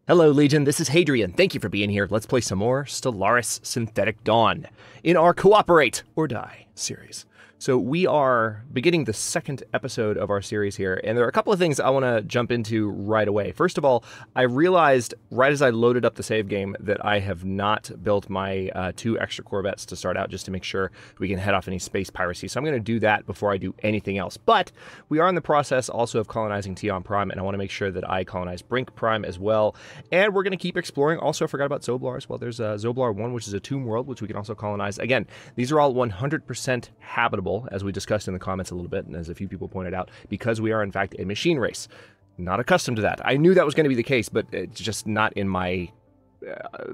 Hello, Legion. This is Hadrian. Thank you for being here. Let's play some more Stellaris Synthetic Dawn in our Cooperate or Die series. So we are beginning the second episode of our series here, and there are a couple of things I want to jump into right away. First of all, I realized right as I loaded up the save game that I have not built my 2 extra Corvettes to start out, just to make sure we can head off any space piracy. So I'm going to do that before I do anything else. But we are in the process also of colonizing Tion Prime, and I want to make sure that I colonize Brink Prime as well. And we're going to keep exploring. Also, I forgot about Zoblar as well. There's Zoblar 1, which is a tomb world, which we can also colonize. Again, these are all 100% habitable, as we discussed in the comments a little bit, and as a few people pointed out, because we are in fact a machine race. Not accustomed to that. I knew that was going to be the case, but it's just not in my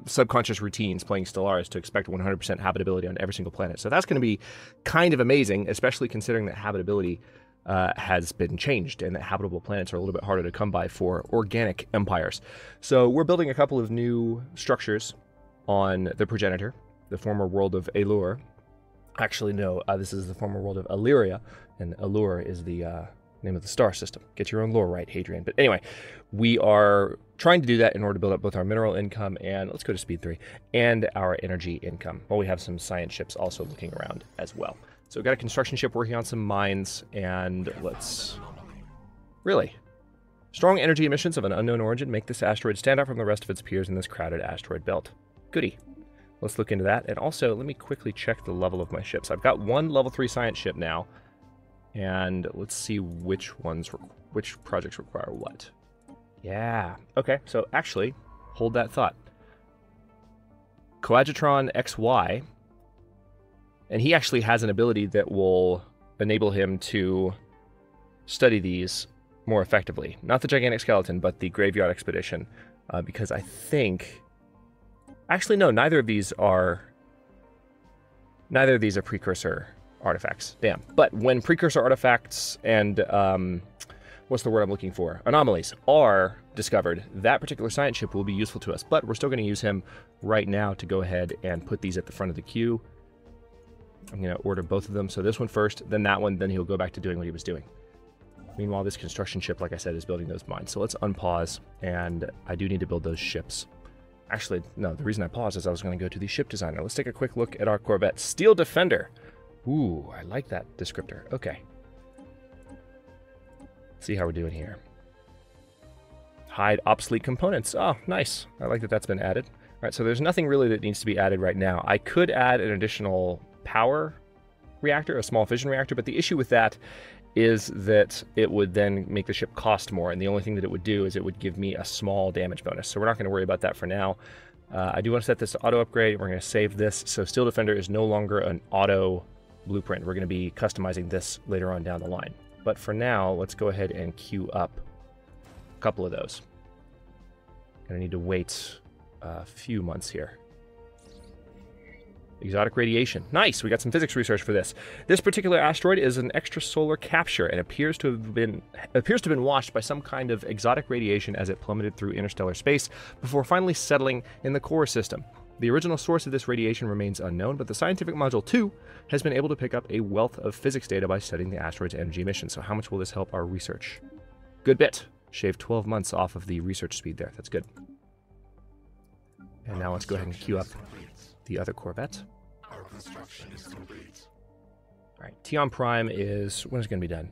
subconscious routines playing Stellaris to expect 100% habitability on every single planet. So that's going to be kind of amazing, especially considering that habitability has been changed and that habitable planets are a little bit harder to come by for organic empires. So we're building a couple of new structures on the progenitor, the former world of Allure. Actually, no, this is the former world of Illyria, and Allure is the name of the star system. Get your own lore right, Hadrian. But anyway, we are trying to do that in order to build up both our mineral income and, let's go to speed 3, and our energy income. Well, we have some science ships also looking around as well. So we've got a construction ship working on some mines, and let's... Really? Strong energy emissions of an unknown origin make this asteroid stand out from the rest of its peers in this crowded asteroid belt. Goody. Let's look into that. And also, let me quickly check the level of my ships. I've got one level 3 science ship now. And let's see which projects require what. Yeah. Okay, so actually, hold that thought. Coadjutron XY. And he actually has an ability that will enable him to study these more effectively. Not the Gigantic Skeleton, but the Graveyard Expedition. Because I think... Actually, no, neither of these are precursor artifacts. Damn. But when precursor artifacts and, what's the word I'm looking for? Anomalies are discovered, that particular science ship will be useful to us. But we're still going to use him right now to go ahead and put these at the front of the queue. I'm going to order both of them. So this one first, then that one, then he'll go back to doing what he was doing. Meanwhile, this construction ship, like I said, is building those mines. So let's unpause, and I do need to build those ships. Actually, no, the reason I paused is I was going to go to the ship designer. Let's take a quick look at our Corvette. Steel Defender. Ooh, I like that descriptor. Okay. Let's see how we're doing here. Hide obsolete components. Oh, nice. I like that that's been added. All right, so there's nothing really that needs to be added right now. I could add an additional power reactor, a small fission reactor, but the issue with that is that it would then make the ship cost more, and the only thing that it would do is it would give me a small damage bonus. So we're not going to worry about that for now. I do want to set this to auto upgrade. We're going to save this. So Steel Defender is no longer an auto blueprint. We're going to be customizing this later on down the line. But for now, let's go ahead and queue up a couple of those. Going to need to wait a few months here. Exotic radiation. Nice, we got some physics research for this. This particular asteroid is an extrasolar capture and appears to have been washed by some kind of exotic radiation as it plummeted through interstellar space before finally settling in the core system. The original source of this radiation remains unknown, but the scientific module 2 has been able to pick up a wealth of physics data by studying the asteroid's energy emissions. So how much will this help our research? Good bit. Shave 12 months off of the research speed there. That's good. And now let's go ahead and queue up the other Corvette. Our construction is complete. All right, Tion Prime is, when is it going to be done?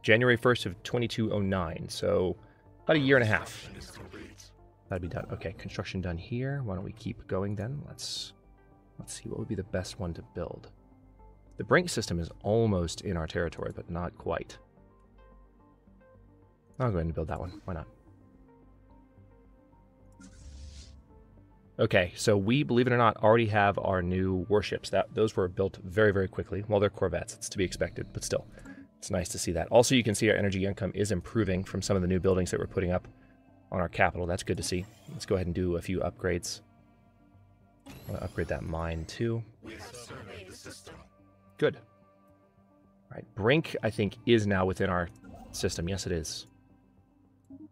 January 1st of 2209, so about a year and a half. That'll be done. Okay, construction done here. Why don't we keep going then? Let's see, what would be the best one to build? The Brink system is almost in our territory, but not quite. I'll go ahead and build that one. Why not? Okay, so we, believe it or not, already have our new warships. Those were built very, very quickly. Well, they're Corvettes. It's to be expected, but still, it's nice to see that. Also, you can see our energy income is improving from some of the new buildings that we're putting up on our capital. That's good to see. Let's go ahead and do a few upgrades. I want to upgrade that mine, too. We have surveyed the system. Good. All right, Brink, I think, is now within our system. Yes, it is.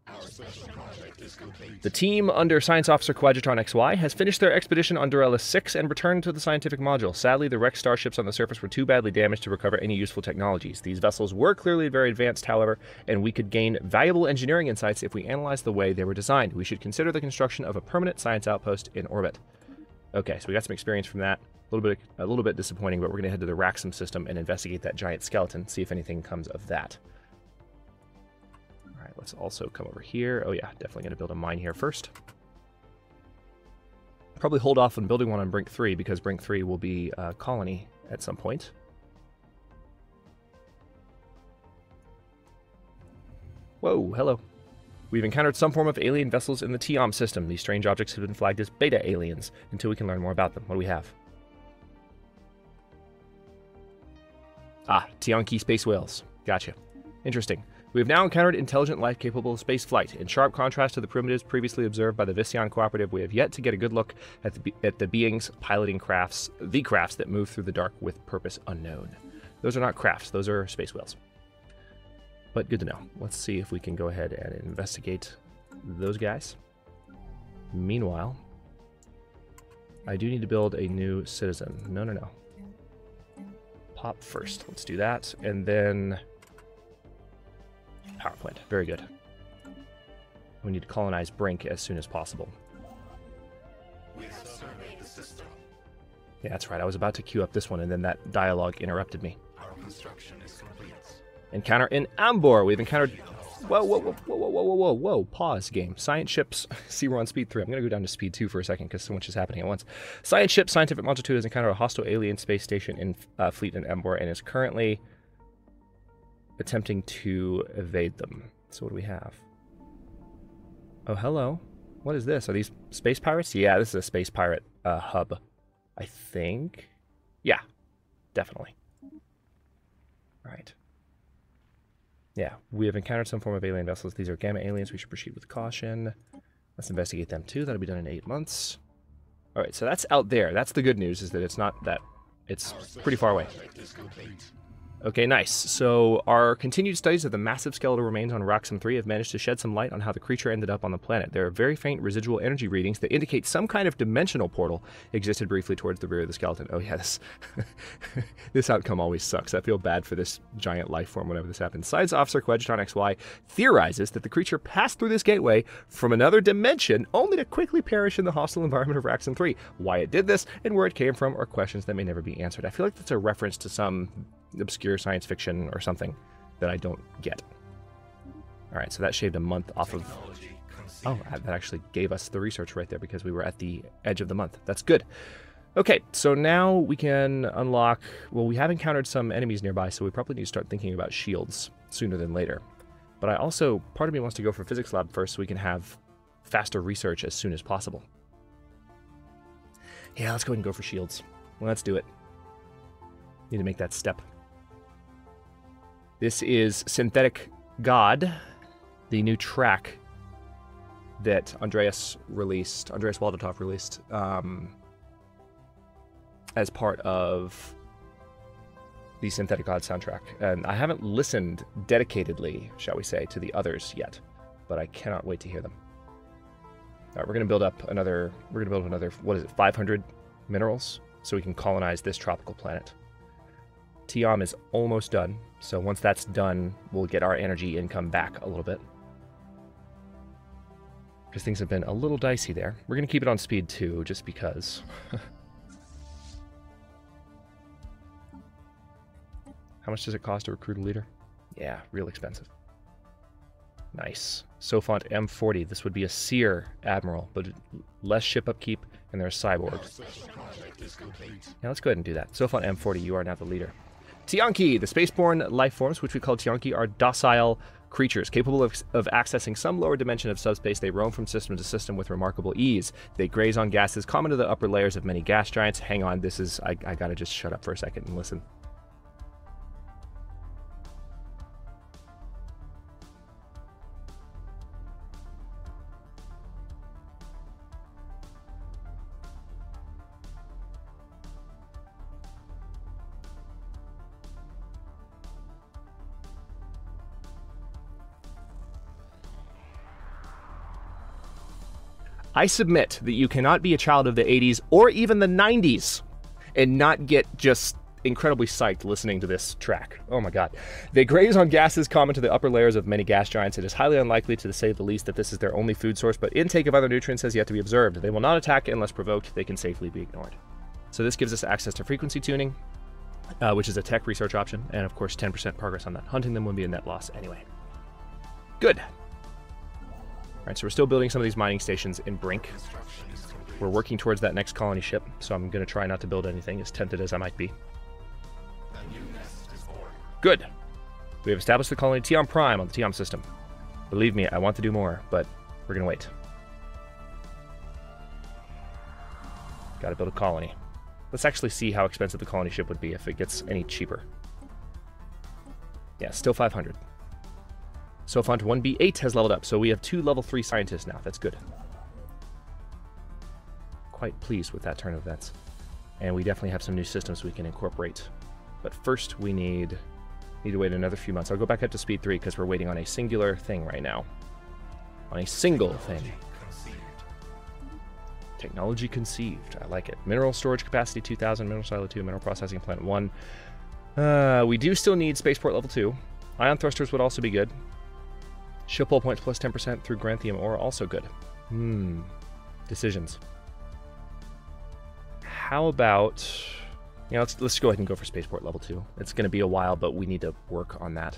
Our special project is complete. The team under Science Officer Quadratron XY has finished their expedition on Dorellus 6 and returned to the scientific module. Sadly, the wrecked starships on the surface were too badly damaged to recover any useful technologies. These vessels were clearly very advanced, however, and we could gain valuable engineering insights if we analyzed the way they were designed. We should consider the construction of a permanent science outpost in orbit. Okay, so we got some experience from that. A little bit disappointing, but we're going to head to the Raxum system and investigate that giant skeleton, see if anything comes of that. All right, let's also come over here. Oh yeah, definitely going to build a mine here first. Probably hold off on building one on Brink 3 because Brink 3 will be a colony at some point. Whoa, hello. We've encountered some form of alien vessels in the TIOM system. These strange objects have been flagged as beta aliens until we can learn more about them. What do we have? Ah, Tianqi space whales. Gotcha. Interesting. We have now encountered intelligent life capable of space flight. In sharp contrast to the primitives previously observed by the Vission Cooperative, we have yet to get a good look at the beings piloting crafts that move through the dark with purpose unknown. Those are not crafts, those are space whales. But good to know. Let's see if we can go ahead and investigate those guys. Meanwhile, I do need to build a new citizen. No. Pop first. Let's do that. And then power plant. Very good. We need to colonize Brink as soon as possible. We have surveyed the system. Yeah, that's right. I was about to queue up this one, and then that dialogue interrupted me. Our construction is complete. Encounter in Ambor. We've encountered... Whoa. Pause, game. Science ships... See, we're on speed 3. I'm going to go down to speed 2 for a second because so much is happening at once. Science ship Scientific Module 2 has encountered a hostile alien space station in fleet in Ambor and is currently attempting to evade them. So what do we have? Oh, hello. What is this? Are these space pirates? Yeah, this is a space pirate hub. I think. Yeah, definitely. Right. Yeah, we have encountered some form of alien vessels. These are gamma aliens. We should proceed with caution. Let's investigate them too. That'll be done in 8 months. All right, so that's out there. That's the good news, is that it's not that... It's pretty far away. Okay, nice. So our continued studies of the massive skeletal remains on Raxum 3 have managed to shed some light on how the creature ended up on the planet. There are very faint residual energy readings that indicate some kind of dimensional portal existed briefly towards the rear of the skeleton. Oh yeah, this outcome always sucks. I feel bad for this giant life form whenever this happens. Science Officer Quadratron XY theorizes that the creature passed through this gateway from another dimension only to quickly perish in the hostile environment of Raxum 3. Why it did this and where it came from are questions that may never be answered. I feel like that's a reference to some obscure science fiction or something that I don't get. All right, so that shaved a month off of... Oh, that actually gave us the research right there because we were at the edge of the month. That's good. Okay, so now we can unlock... Well, we have encountered some enemies nearby, so we probably need to start thinking about shields sooner than later. But I also... Part of me wants to go for physics lab first so we can have faster research as soon as possible. Yeah, let's go ahead and go for shields. Let's do it. Need to make that step. This is Synthetic God, the new track that Andreas Waldotov released as part of the Synthetic God soundtrack. And I haven't listened dedicatedly, shall we say, to the others yet, but I cannot wait to hear them. All right, we're going to build up another, what is it, 500 minerals so we can colonize this tropical planet. TIOM is almost done, so once that's done, we'll get our energy income back a little bit. Because things have been a little dicey there. We're going to keep it on speed 2, just because. How much does it cost to recruit a leader? Yeah, real expensive. Nice. Sophont M40. This would be a Seer Admiral, but less ship upkeep, and they're a cyborg. Now let's go ahead and do that. Sophont M40, you are now the leader. Tianqi, the spaceborne life forms, which we call Tianqi, are docile creatures capable of accessing some lower dimension of subspace. They roam from system to system with remarkable ease. They graze on gases common to the upper layers of many gas giants. Hang on, this is... I gotta just shut up for a second and listen. I submit that you cannot be a child of the 80s or even the 90s and not get just incredibly psyched listening to this track. Oh my god. They graze on gases common to the upper layers of many gas giants. It is highly unlikely, to say the least, that this is their only food source, but intake of other nutrients has yet to be observed. They will not attack unless provoked. They can safely be ignored. So this gives us access to frequency tuning, which is a tech research option, and of course 10% progress on that. Hunting them would be a net loss anyway. Good. Alright, so we're still building some of these mining stations in Brink. We're working towards that next colony ship, so I'm going to try not to build anything, as tempted as I might be. Good. We have established the colony Tion Prime on the Tion system. Believe me, I want to do more, but we're going to wait. Got to build a colony. Let's actually see how expensive the colony ship would be if it gets any cheaper. Yeah, still 500. Sophont 1B8 has leveled up, so we have 2 level 3 scientists now. That's good. Quite pleased with that turn of events. And we definitely have some new systems we can incorporate. But first we need to wait another few months. I'll go back up to speed 3 because we're waiting on a singular thing right now. On a single thing. Technology conceived. I like it. Mineral storage capacity 2000, mineral silo 2, mineral processing plant 1. We do still need spaceport level 2. Ion thrusters would also be good. Ship hull points plus 10% through Granthium ore, also good. Decisions. How about... Yeah, let's go ahead and go for spaceport level 2. It's going to be a while, but we need to work on that.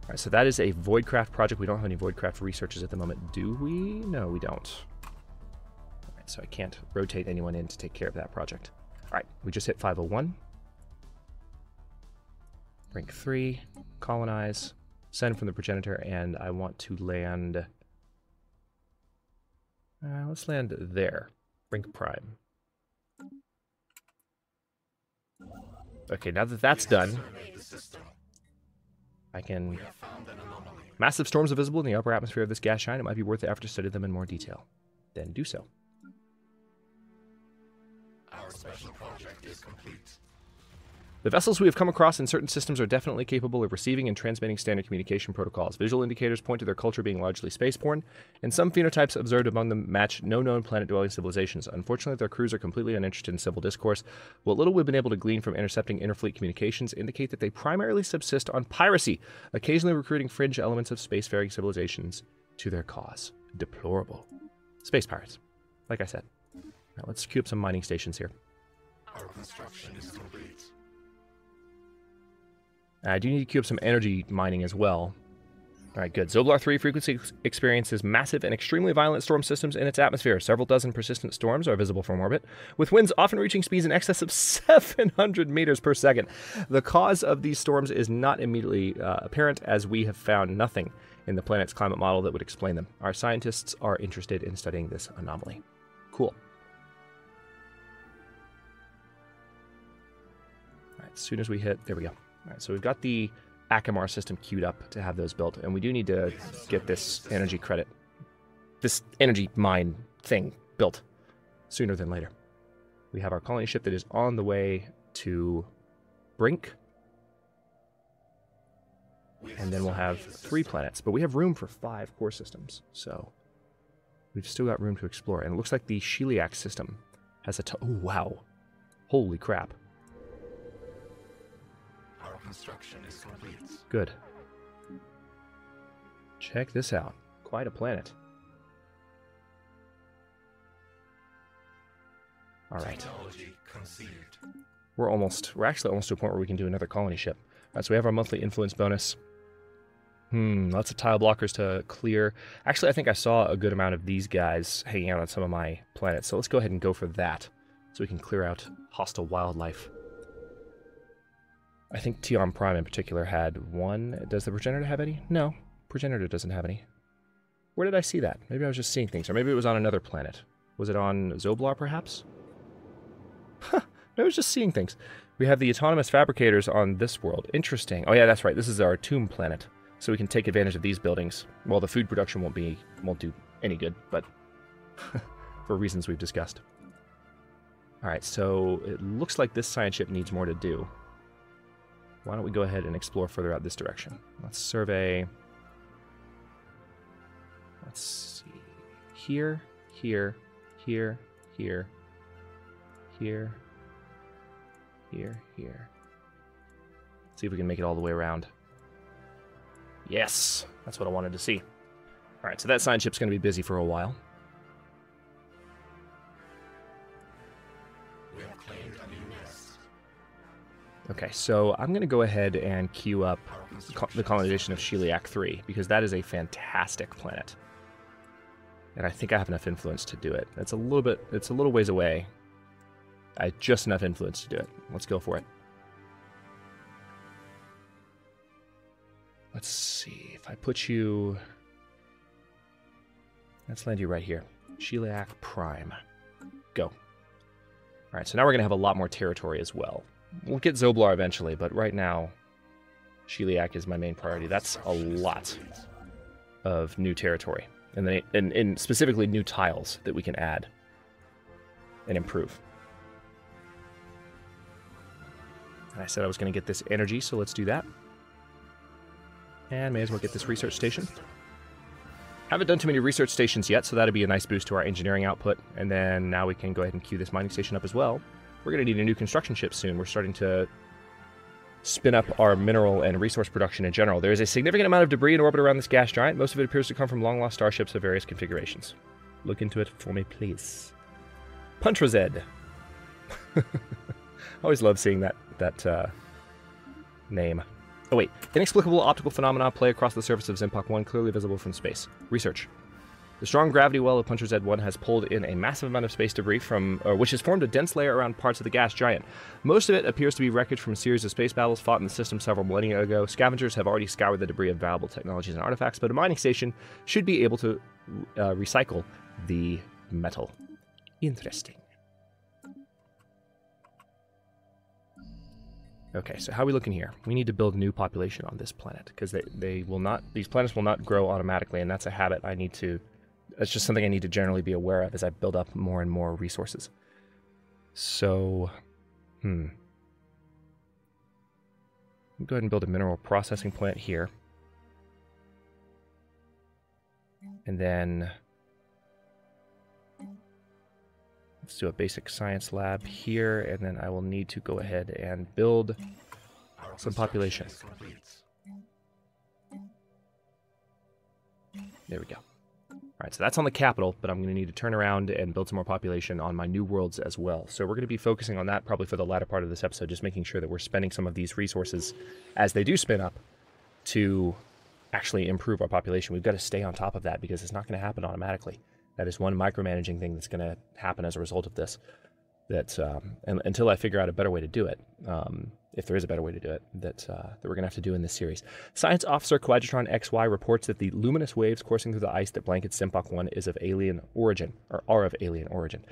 All right, so that is a Voidcraft project. We don't have any Voidcraft researchers at the moment, do we? No, we don't. All right, so I can't rotate anyone in to take care of that project. All right, we just hit 501. Rank 3, colonize, send from the progenitor, and I want to land... let's land there. Brink Prime. Okay, now that that's done, I can... Massive storms are visible in the upper atmosphere of this gas giant. It might be worth the effort to study them in more detail. Then do so. Our special project is complete. The vessels we have come across in certain systems are definitely capable of receiving and transmitting standard communication protocols. Visual indicators point to their culture being largely spaceborne, and some phenotypes observed among them match no known planet-dwelling civilizations. Unfortunately, their crews are completely uninterested in civil discourse. What little we've been able to glean from intercepting interfleet communications indicate that they primarily subsist on piracy, occasionally recruiting fringe elements of spacefaring civilizations to their cause. Deplorable. Space pirates, like I said. Now let's queue up some mining stations here. Our construction is complete. I do need to queue up some energy mining as well. Alright, good. Zoblar 3 frequency experiences massive and extremely violent storm systems in its atmosphere. Several dozen persistent storms are visible from orbit, with winds often reaching speeds in excess of 700 meters per second. The cause of these storms is not immediately apparent, as we have found nothing in the planet's climate model that would explain them. Our scientists are interested in studying this anomaly. Cool. Alright, as soon as we hit... There we go. All right, so we've got the Akamar system queued up to have those built, and we do need to get this energy credit, this energy mine thing built sooner than later. We have our colony ship that is on the way to Brink, and then we'll have 3 planets, but we have room for 5 core systems, so we've still got room to explore. And it looks like the Sheliak system has a oh, wow. Holy crap. Construction is complete. Good. Check this out. Quite a planet. All right. Technology conceived. We're actually almost to a point where we can do another colony ship. All right, so we have our monthly influence bonus. Lots of tile blockers to clear. Actually, I think I saw a good amount of these guys hanging out on some of my planets, so let's go ahead and go for that, so we can clear out hostile wildlife. I think Tion Prime in particular had 1. Does the progenitor have any? No, progenitor doesn't have any. Where did I see that? Maybe I was just seeing things, or maybe it was on another planet. Was it on Zoblar, perhaps? Huh, I was just seeing things. We have the autonomous fabricators on this world. Interesting. Oh yeah, that's right. This is our tomb planet, so we can take advantage of these buildings. Well, the food production won't do any good, but for reasons we've discussed. All right, so it looks like this science ship needs more to do. Why don't we go ahead and explore further out this direction? Let's survey. Let's see. Here, here, here, here, here, here, here. See if we can make it all the way around. Yes, that's what I wanted to see. All right, so that science ship's going to be busy for a while. We have claimed a new nest. Okay, so I'm going to go ahead and queue up the colonization of Sheliak 3, because that is a fantastic planet. And I think I have enough influence to do it. It's a little ways away. I have just enough influence to do it. Let's go for it. Let's see, if I put you... Let's land you right here. Sheliak Prime. Go. Alright, so now we're going to have a lot more territory as well. We'll get Zoblar eventually, but right now, Sheliak is my main priority. That's a lot of new territory. And specifically new tiles that we can add and improve. And I said I was going to get this energy, so let's do that. And may as well get this research station. Haven't done too many research stations yet, so that'll be a nice boost to our engineering output. And then now we can go ahead and queue this mining station up as well. We're going to need a new construction ship soon. We're starting to spin up our mineral and resource production in general. There is a significant amount of debris in orbit around this gas giant. Most of it appears to come from long-lost starships of various configurations. Look into it for me, please. Puntrazed. I always love seeing that name. Oh wait, inexplicable optical phenomena play across the surface of Zimpok 1, clearly visible from space. Research. The strong gravity well of Puntrazed 1 has pulled in a massive amount of space debris which has formed a dense layer around parts of the gas giant. Most of it appears to be wreckage from a series of space battles fought in the system several millennia ago. Scavengers have already scoured the debris of valuable technologies and artifacts, but a mining station should be able to recycle the metal. Interesting. Okay, so how are we looking here? We need to build new population on this planet, because these planets will not grow automatically, and that's a habit that's just something I need to generally be aware of as I build up more and more resources. So, Go ahead and build a mineral processing plant here. And then let's do a basic science lab here, and then I will need to go ahead and build some population. There we go. Alright, so that's on the capital, but I'm going to need to turn around and build some more population on my new worlds as well. So we're going to be focusing on that probably for the latter part of this episode, just making sure that we're spending some of these resources as they do spin up to actually improve our population. We've got to stay on top of that because it's not going to happen automatically. That is one micromanaging thing that's going to happen as a result of this. And until I figure out a better way to do it, if there is a better way to do it, that we're going to have to do in this series. Science Officer Quadratron XY reports that the luminous waves coursing through the ice that blankets Zimpok 1 is of alien origin, or are of alien origin.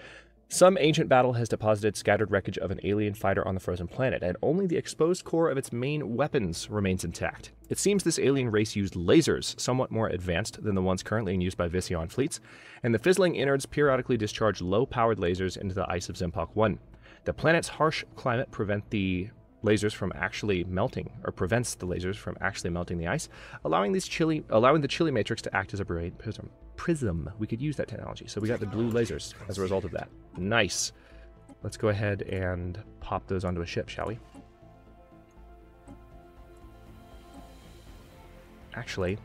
Some ancient battle has deposited scattered wreckage of an alien fighter on the frozen planet, and only the exposed core of its main weapons remains intact. It seems this alien race used lasers, somewhat more advanced than the ones currently in use by Vision fleets, and the fizzling innards periodically discharge low-powered lasers into the ice of Zimpok 1. The planet's harsh climate prevents the lasers from actually melting the ice, allowing the chilly matrix to act as a bright prism. We could use that technology. So we got the blue lasers as a result of that. Nice. Let's go ahead and pop those onto a ship, shall we? Actually,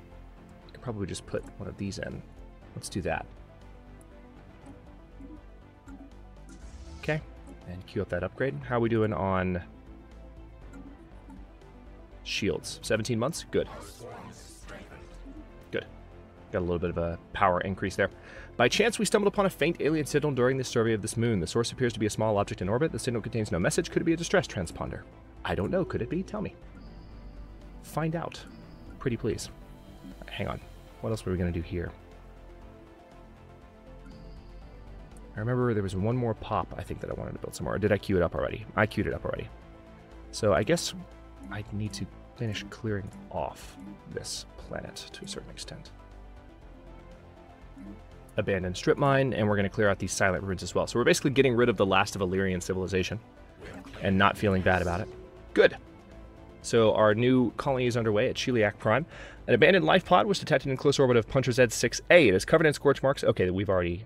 I could probably just put one of these in. Let's do that. Okay, and queue up that upgrade. How are we doing on shields? 17 months? Good. Good. Got a little bit of a power increase there. By chance, we stumbled upon a faint alien signal during the survey of this moon. The source appears to be a small object in orbit. The signal contains no message. Could it be a distress transponder? I don't know. Could it be? Tell me. Find out. Pretty please. Right, hang on. What else were we going to do here? I remember there was one more pop, I think, that I wanted to build some more. Or did I queue it up already? I queued it up already. So I guess I need to finish clearing off this planet to a certain extent. Abandoned strip mine, and we're going to clear out these silent ruins as well. So we're basically getting rid of the last of Illyrian civilization and not feeling bad about it. Good. So our new colony is underway at Sheliak Prime. An abandoned life pod was detected in close orbit of Puntrazed 6A. It is covered in scorch marks. Okay, we've already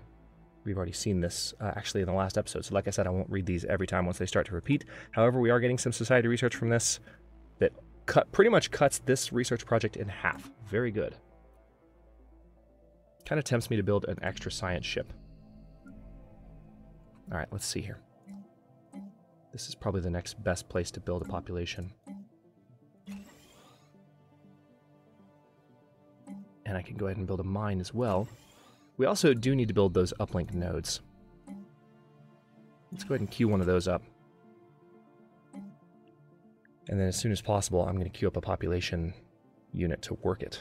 We've already seen this actually in the last episode. So like I said, I won't read these every time once they start to repeat. However, we are getting some society research from this that pretty much cuts this research project in half. Very good. Kind of tempts me to build an extra science ship. All right, let's see here. This is probably the next best place to build a population. And I can go ahead and build a mine as well. We also do need to build those uplink nodes. Let's go ahead and queue one of those up. And then as soon as possible, I'm going to queue up a population unit to work it.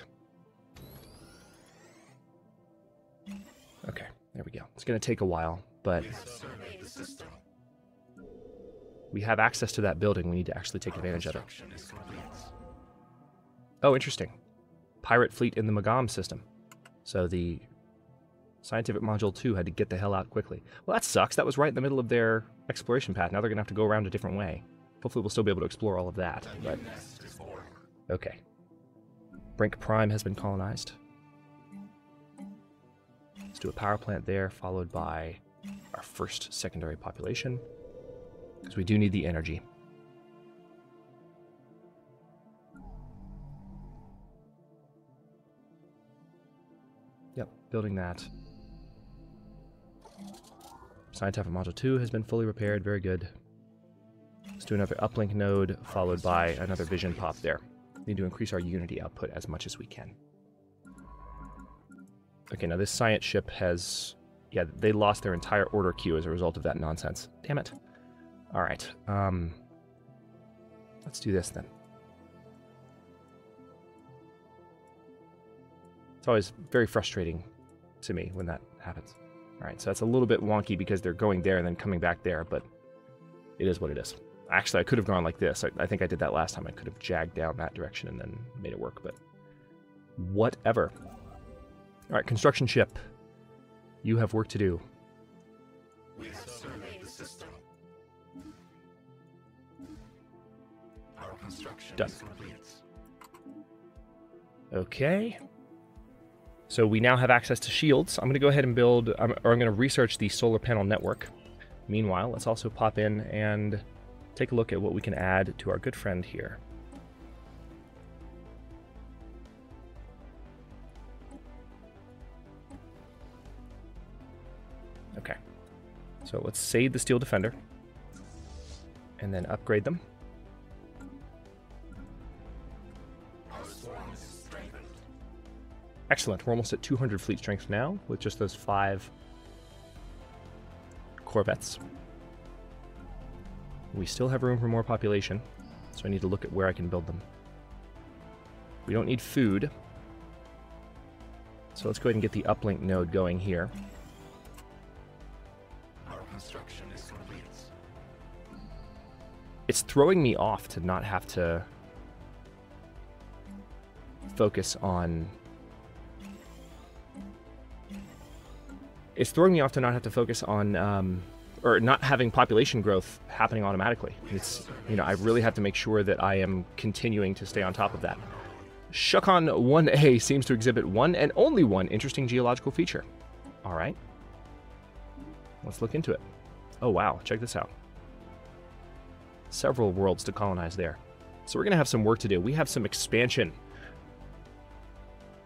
Okay, there we go. It's going to take a while, but we have access to that building. We need to actually take advantage of it. Oh, interesting. Pirate fleet in the Magam system. So the Scientific Module 2 had to get the hell out quickly. Well, that sucks. That was right in the middle of their exploration path. Now they're going to have to go around a different way. Hopefully we'll still be able to explore all of that. But okay. Brink Prime has been colonized. Let's do a power plant there, followed by our first secondary population. Because we do need the energy. Yep, building that. Scientific Module 2 has been fully repaired. Very good. Let's do another uplink node, followed by another vision pop there. We need to increase our Unity output as much as we can. Okay, now this science ship has... Yeah, they lost their entire order queue as a result of that nonsense. Damn it. Alright, let's do this then. It's always very frustrating to me when that happens. Alright, so that's a little bit wonky because they're going there and then coming back there, but it is what it is. Actually, I could have gone like this. I think I did that last time. I could have jagged down that direction and then made it work, but whatever. Alright, construction ship. You have work to do. We have surveyed the system. Our construction Done. is complete. Okay. So we now have access to shields. I'm going to go ahead and build, or I'm going to research the solar panel network. Meanwhile, let's also pop in and take a look at what we can add to our good friend here. Okay. So let's save the Steel Defender and then upgrade them. Excellent. We're almost at 200 fleet strength now with just those 5 corvettes. We still have room for more population, so I need to look at where I can build them. We don't need food, so let's go ahead and get the uplink node going here. Our construction is complete. It's throwing me off to not have to focus on... It's throwing me off to not have to focus on, or not having population growth happening automatically. It's, you know, I really have to make sure that I am continuing to stay on top of that. Shukon 1A seems to exhibit one and only one interesting geological feature. All right. Let's look into it. Oh, wow. Check this out. Several worlds to colonize there. So we're going to have some work to do. We have some expansion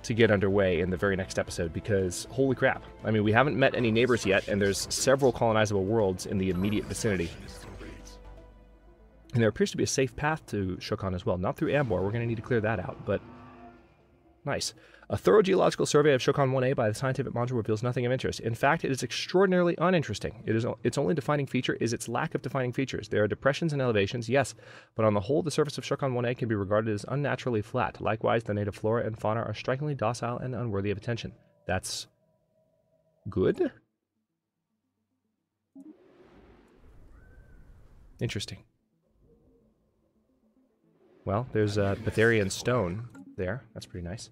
to get underway in the very next episode because, holy crap. I mean, we haven't met any neighbors yet, and there's several colonizable worlds in the immediate vicinity. And there appears to be a safe path to Shukon as well. Not through Ambor. We're going to need to clear that out, but nice. A thorough geological survey of Shukon 1A by the scientific module reveals nothing of interest. In fact, it is extraordinarily uninteresting. Its only defining feature is its lack of defining features. There are depressions and elevations, yes, but on the whole, the surface of Shukon 1A can be regarded as unnaturally flat. Likewise, the native flora and fauna are strikingly docile and unworthy of attention. That's good? Interesting. Well, there's a Betharian stone there. That's pretty nice.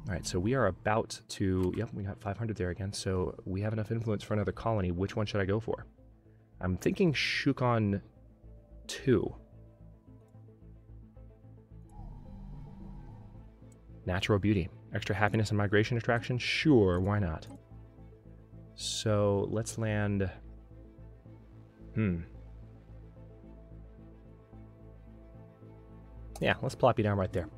All right, so we are about to... Yep, we got 500 there again. So we have enough influence for another colony. Which one should I go for? I'm thinking Shukon 2. Natural beauty. Extra happiness and migration attraction? Sure, why not? So let's land... Yeah, let's plop you down right there.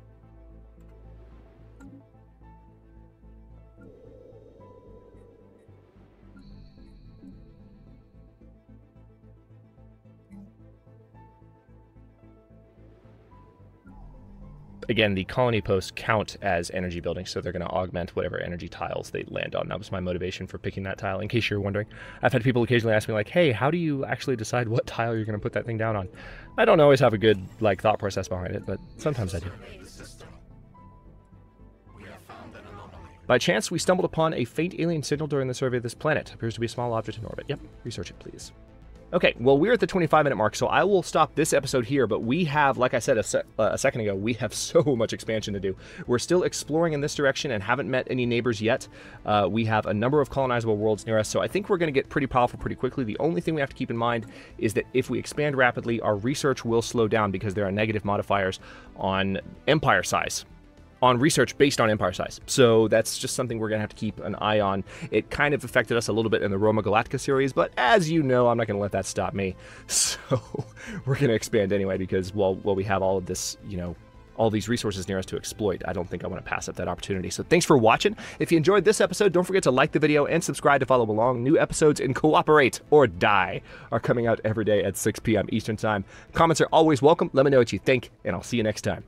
Again, the colony posts count as energy buildings, so they're going to augment whatever energy tiles they land on. That was my motivation for picking that tile, in case you're wondering. I've had people occasionally ask me, like, hey, how do you actually decide what tile you're going to put that thing down on? I don't always have a good, like, thought process behind it, but sometimes I do. The system. We have found an anomaly. By chance, we stumbled upon a faint alien signal during the survey of this planet. Appears to be a small object in orbit. Yep, research it, please. Okay, well, we're at the 25-minute mark, so I will stop this episode here, but we have, like I said a second ago, we have so much expansion to do. We're still exploring in this direction and haven't met any neighbors yet. We have a number of colonizable worlds near us, so I think we're going to get pretty powerful pretty quickly. The only thing we have to keep in mind is that if we expand rapidly, our research will slow down because there are negative modifiers on empire size. On research based on empire size. So that's just something we're going to have to keep an eye on. It kind of affected us a little bit in the Roma Galactica series, but as you know, I'm not going to let that stop me. So we're going to expand anyway because while we have all of this, you know, all these resources near us to exploit, I don't think I want to pass up that opportunity. So thanks for watching. If you enjoyed this episode, don't forget to like the video and subscribe to follow along. New episodes in Cooperate or Die are coming out every day at 6 p.m. Eastern Time. Comments are always welcome. Let me know what you think, and I'll see you next time.